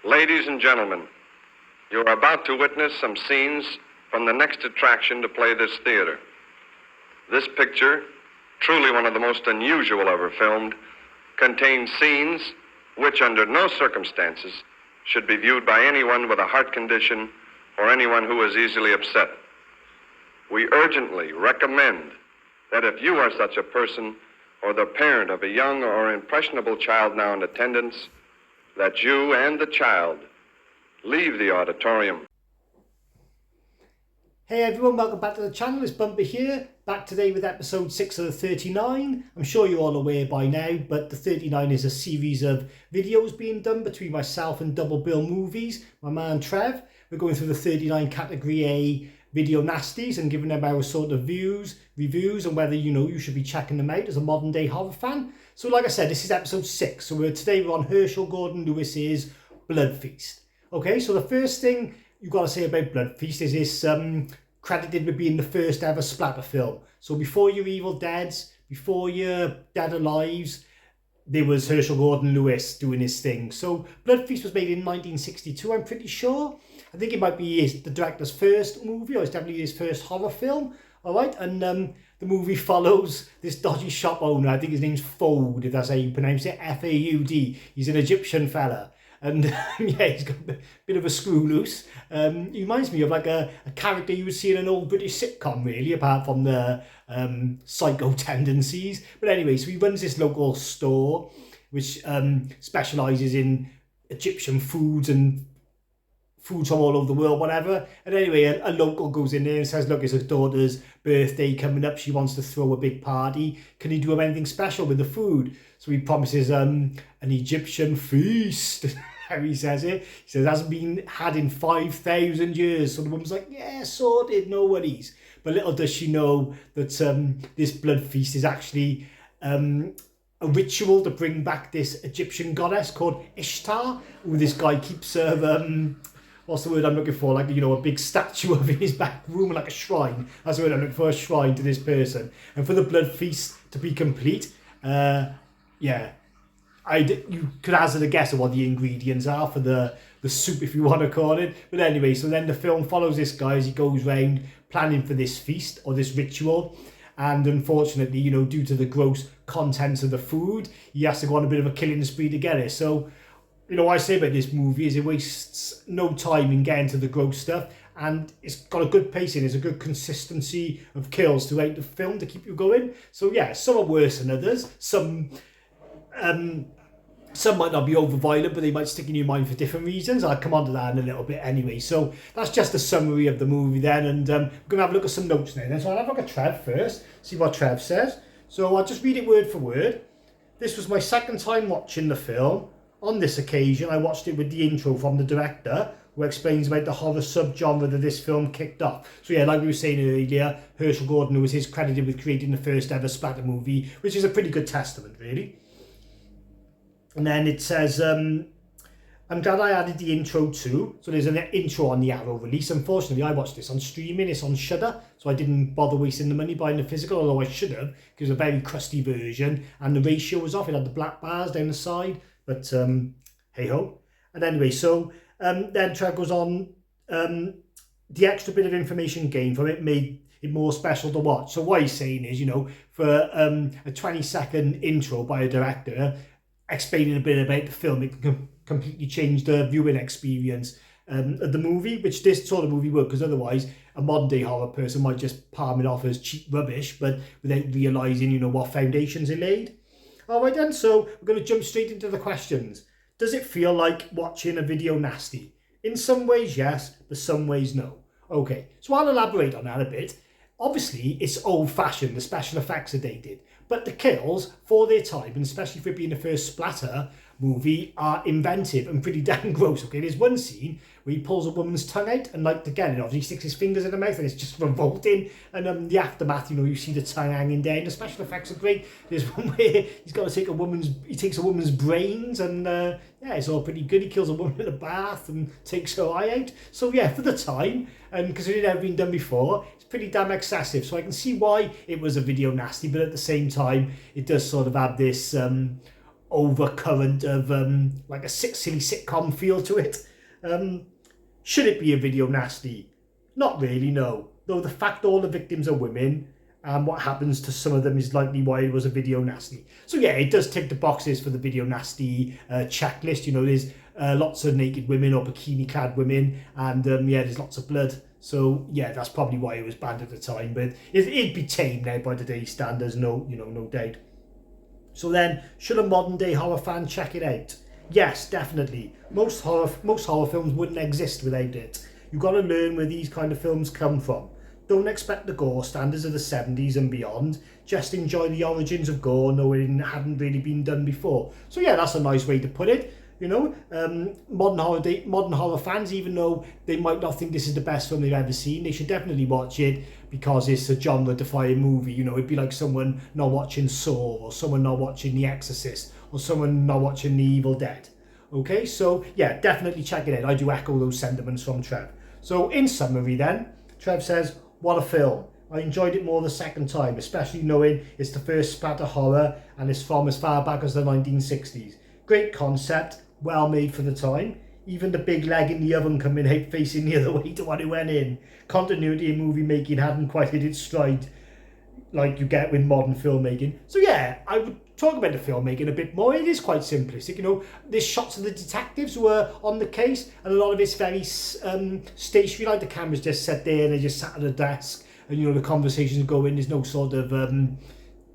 Ladies and gentlemen, you are about to witness some scenes from the next attraction to play this theater. This picture, truly one of the most unusual ever filmed, contains scenes which under no circumstances should be viewed by anyone with a heart condition or anyone who is easily upset. We urgently recommend that if you are such a person or the parent of a young or impressionable child now in attendance, that you and the child leave the auditorium. Hey everyone, welcome back to the channel. It's Bumper here, back today with episode 6 of the 39. I'm sure you're all aware by now, but the 39 is a series of videos being done between myself and Double Bill Movies, my man Trev. We're going through the 39 category A video nasties and giving them our sort of reviews and whether you should be checking them out as a modern day horror fan. So like I said, this is episode 6. So today we're on Herschel Gordon Lewis's Bloodfeast. Okay, so the first thing you've got to say about Bloodfeast is this credited with being the first ever splatter film. So before your Evil Deads, before your Dead Alives, there was Herschel Gordon Lewis doing his thing. So Bloodfeast was made in 1962, I'm pretty sure. I think it might be the director's first movie, or it's definitely his first horror film. All right, and the movie follows this dodgy shop owner. I think his name's Foud, if that's how you pronounce it, F-A-U-D. He's an Egyptian fella. And yeah, he's got a bit of a screw loose. He reminds me of like a character you would see in an old British sitcom, really, apart from the psycho tendencies. But anyway, so he runs this local store, which specialises in Egyptian foods and foods from all over the world, whatever. And anyway, a local goes in there and says, look, it's her daughter's birthday coming up. She wants to throw a big party. Can you do anything special with the food? So he promises an Egyptian feast. How he says it. He says it hasn't been had in 5,000 years. So the woman's like, yeah, sorted, no worries. But little does she know that this blood feast is actually a ritual to bring back this Egyptian goddess called Ishtar, who this guy keeps what's the word I'm looking for? Like, a big statue of in his back room, like a shrine. That's the word I'm looking for, a shrine to this person. And for the blood feast to be complete, you could hazard a guess of what the ingredients are for the soup, if you want to call it. But anyway, so then the film follows this guy as he goes round planning for this feast or this ritual. And unfortunately, due to the gross contents of the food, he has to go on a bit of a killing spree to get it. So, what I say about this movie is it wastes no time in getting to the gross stuff, and it's got a good pacing, there's a good consistency of kills throughout the film to keep you going. So yeah, some are worse than others. Some might not be over violent, but they might stick in your mind for different reasons. I'll come on to that in a little bit anyway. So that's just a summary of the movie then, and we're going to have a look at some notes now. So I'll have a look at Trev first, see what Trev says. So I'll just read it word for word. This was my second time watching the film. On this occasion, I watched it with the intro from the director, who explains about the horror subgenre that this film kicked off. So yeah, like we were saying earlier, Herschel Gordon Lewis is credited with creating the first ever splatter movie, which is a pretty good testament, really. And then it says, I'm glad I added the intro too. So there's an intro on the Arrow release. Unfortunately, I watched this on streaming. It's on Shudder, so I didn't bother wasting the money buying the physical, although I should have, because it was a very crusty version, and the ratio was off. It had the black bars down the side. But hey-ho. And anyway, so then Trev goes on, the extra bit of information gained from it made it more special to watch. So what he's saying is, for a 20-second intro by a director explaining a bit about the film, it can completely change the viewing experience of the movie, which this sort of movie would, because otherwise a modern day horror person might just palm it off as cheap rubbish, but without realising, what foundations it laid. Alright then, so we're going to jump straight into the questions. Does it feel like watching a video nasty? In some ways, yes, but some ways, no. Okay, so I'll elaborate on that a bit. Obviously, it's old-fashioned, the special effects are dated, but the kills, for their time, and especially for it being the first splatter movie, are inventive and pretty damn gross. Okay, there's one scene where he pulls a woman's tongue out, and again, obviously sticks his fingers in her mouth, and it's just revolting. And the aftermath, you see the tongue hanging down. The special effects are great. There's one where he takes a woman's brains, and yeah, it's all pretty good. He kills a woman in a bath and takes her eye out. So yeah, for the time, and because it had never been done before, it's pretty damn excessive. So I can see why it was a video nasty, but at the same time, it does sort of have this overcurrent of like a silly sitcom feel to it. Should it be a video nasty? Not really, no. Though the fact all the victims are women, and what happens to some of them is likely why it was a video nasty. So yeah, it does tick the boxes for the video nasty checklist. You know, there's lots of naked women or bikini clad women, and yeah, there's lots of blood. So yeah, that's probably why it was banned at the time. But it'd be tame now by today's standards, no doubt. So then, should a modern day horror fan check it out? Yes, definitely. Most horror films wouldn't exist without it. You've got to learn where these kind of films come from. Don't expect the gore standards of the 70s and beyond. Just enjoy the origins of gore, knowing it hadn't really been done before. So yeah, that's a nice way to put it. You know, modern horror fans, even though they might not think this is the best film they've ever seen, they should definitely watch it because it's a genre-defying movie. You know, it'd be like someone not watching Saw, or someone not watching The Exorcist, or someone not watching The Evil Dead. Okay, so yeah, definitely check it out. I do echo those sentiments from Trev. So in summary then, Trev says, what a film. I enjoyed it more the second time, especially knowing it's the first splatter horror and it's from as far back as the 1960s. Great concept, well made for the time. Even the big leg in the oven coming out facing the other way to what it went in. Continuity in movie making hadn't quite hit its stride like you get with modern filmmaking. So yeah, I would talk about the filmmaking a bit more. It is quite simplistic, you know. There's shots of the detectives who are on the case, and a lot of it's very stationary, like the camera's just set there and they just sat at a desk, and you know the conversations going. There's no sort of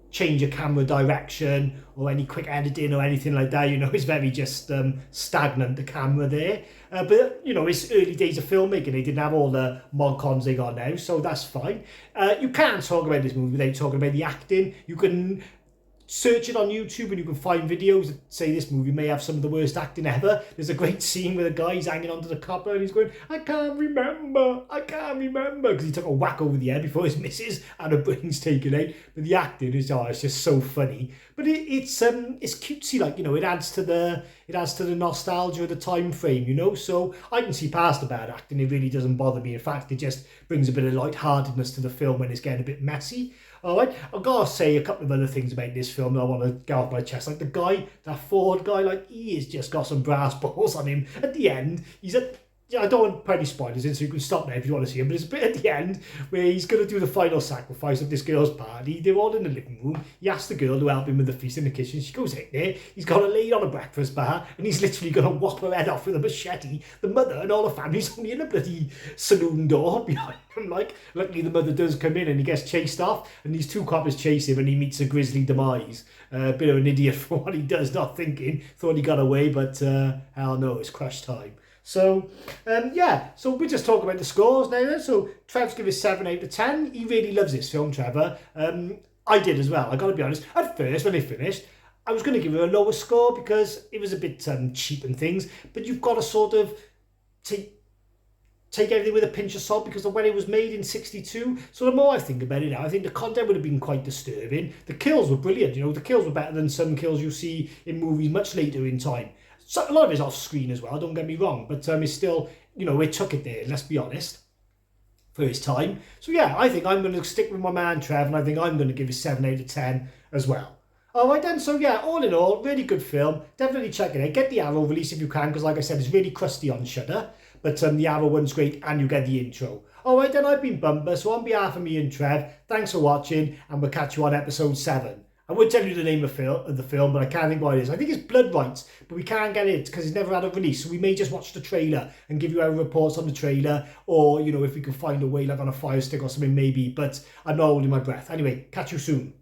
change of camera direction or any quick editing or anything like that. You know, it's very just stagnant, the camera there. But you know, it's early days of filmmaking. They didn't have all the mod cons they got now, so that's fine. You can't talk about this movie without talking about the acting. You can search it on YouTube and you can find videos that say this movie may have some of the worst acting ever. There's a great scene where the guy's hanging onto the copper and he's going, I can't remember, because he took a whack over the head before his missus and her brain's taken out. But the acting is, it's just so funny. But it's cutesy, like, you know, it adds to the nostalgia of the time frame, you know. So I can see past the bad acting. It really doesn't bother me. In fact, it just brings a bit of lightheartedness to the film when it's getting a bit messy. All right, I've got to say a couple of other things about this film that I want to get off my chest. Like the guy, that Ford guy, like he has just got some brass balls on him. At the end, I don't want to put any spoilers in, so you can stop now if you want to see him. But it's a bit at the end where he's going to do the final sacrifice of this girl's party. They're all in the living room. He asks the girl to help him with the feast in the kitchen. She goes out there. He's got her laid on a breakfast bar, and he's literally going to whop her head off with a machete. The mother and all the family's only in a bloody saloon door behind him. Like, luckily the mother does come in, and he gets chased off, and these two coppers chase him, and he meets a grisly demise. A bit of an idiot for what he does, not thinking. Thought he got away, but hell no, it's crush time. So, yeah, so we'll just talk about the scores now then. So, Trev's give it 7 out of 10. He really loves this film, Trevor. I did as well, I got to be honest. At first, when they finished, I was going to give it a lower score because it was a bit cheap and things. But you've got to sort of take everything with a pinch of salt because of when it was made in 62. So the more I think about it now, I think the content would have been quite disturbing. The kills were brilliant, you know. The kills were better than some kills you see in movies much later in time. So a lot of it's off screen as well, don't get me wrong, but it's still, you know, it took it there, let's be honest, for its time. So yeah, I think I'm going to stick with my man Trev, and I think I'm going to give it 7 out of 10 as well. Alright then, so yeah, all in all, really good film. Definitely check it out. Get the Arrow release if you can, because like I said, it's really crusty on Shudder. But the Arrow one's great, and you get the intro. Alright then, I've been Bumper, so on behalf of me and Trev, thanks for watching, and we'll catch you on episode 7. I would tell you the name of the film, but I can't think what it is. I think it's Blood Rights, but we can't get it because it's never had a release. So we may just watch the trailer and give you our reports on the trailer, or, you know, if we can find a way, like on a Fire Stick or something, maybe. But I'm not holding my breath. Anyway, catch you soon.